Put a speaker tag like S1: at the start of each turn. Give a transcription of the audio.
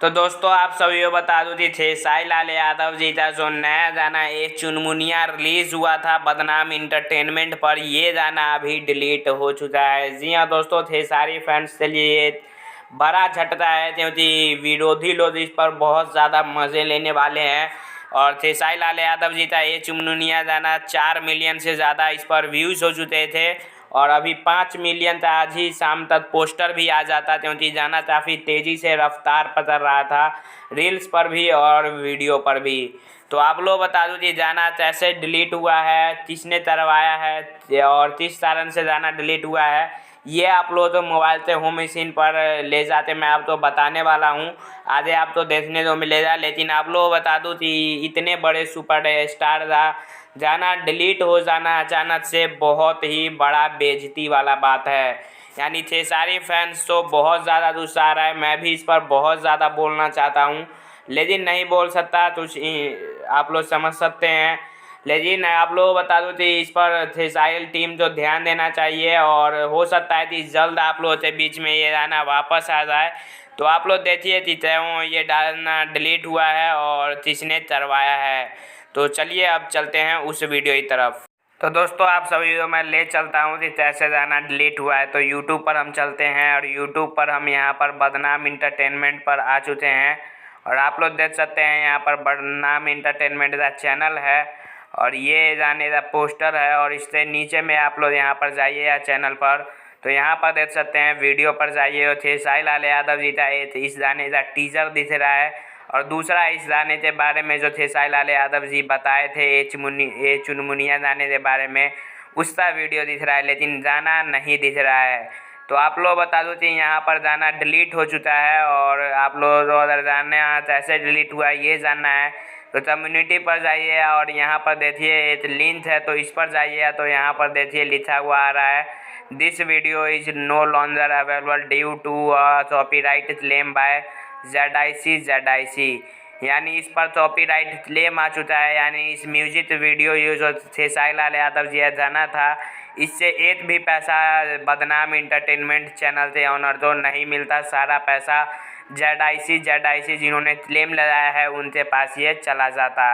S1: तो दोस्तों आप सभी को बता दूं कि साई लाल यादव जी का जो नया गाना ये चुनमुनिया रिलीज हुआ था बदनाम इंटरटेनमेंट पर, ये गाना अभी डिलीट हो चुका है। जी हाँ दोस्तों, सारी फैंस के लिए ये बड़ा झटका है क्योंकि विरोधी लोग इस पर बहुत ज़्यादा मज़े लेने वाले हैं। और साई लाल यादव जी का ये चुनमुनिया गाना 4 मिलियन से ज़्यादा इस पर व्यूज़ हो चुके थे और अभी 5 मिलियन तक आज ही शाम तक पोस्टर भी आ जाता क्योंकि गाना काफ़ी तेज़ी से रफ्तार पकड़ रहा था रील्स पर भी और वीडियो पर भी। तो आप लोग बता दूं कि गाना कैसे डिलीट हुआ है, किसने करवाया है और किस कारण से गाना डिलीट हुआ है, ये आप लोग तो मोबाइल से होम स्क्रीन पर ले जाते मैं आपको बताने वाला हूँ। आगे आपको देखने को मिलेगा, लेकिन आप लोग बता दूं कि इतने बड़े सुपर स्टार का गाना डिलीट हो जाना अचानक से बहुत ही बड़ा बेइज्जती वाला बात है। यानी सारे फैंस तो बहुत ज़्यादा गुस्सा आ रहा है। मैं भी इस पर बहुत ज़्यादा बोलना चाहता हूँ लेकिन नहीं बोल सकता, तो आप लोग समझ सकते हैं। लेकिन आप लोग बता दो कि इस पर साहिल टीम जो ध्यान देना चाहिए और हो सकता है कि जल्द आप लोग के बीच में ये गाना वापस आ जाए। तो आप लोग देखिए कि ये गाना डिलीट हुआ है और किसने करवाया है। तो चलिए अब चलते हैं उस वीडियो की तरफ। तो दोस्तों आप सभी को मैं ले चलता हूँ कि कैसे गाना डिलीट हुआ है। तो यूट्यूब पर हम चलते हैं और यूट्यूब पर हम यहाँ पर बदनाम इंटरटेनमेंट पर आ चुके हैं और आप लोग देख सकते हैं यहाँ पर बदनाम इंटरटेनमेंट का चैनल है और ये गाने का पोस्टर है। और इससे नीचे में आप लोग यहाँ पर जाइए या चैनल पर, तो यहाँ पर देख सकते हैं वीडियो पर जाइए और साई लाल यादव जी का इस गाने का टीजर दिख रहा है और दूसरा इस गाने के बारे में जो साई लाल यादव जी बताए थे ये चुनमुनिया गाने के बारे में, उसका वीडियो दिख रहा है लेकिन गाना नहीं दिख रहा है। तो आप लोग बता दो कि यहाँ पर गाना डिलीट हो चुका है और आप लोग अगर गाना कैसे डिलीट हुआ ये जानना है तो कम्युनिटी पर जाइए और यहाँ पर देखिए एक लिंक है, तो इस पर जाइए तो यहाँ पर देखिए लिखा हुआ आ रहा है this video is no longer available due to copyright claim by ZIC। यानी इस पर कॉपीराइट क्लेम आ चुका है। यानी इस म्यूजिक वीडियो ये जो साई लाल यादव जी जाना था, इससे एक भी पैसा बदनाम इंटरटेनमेंट चैनल से ऑनर तो नहीं मिलता। सारा पैसा ZIC जिन्होंने क्लेम लगाया है उनके पास ये चला जाता।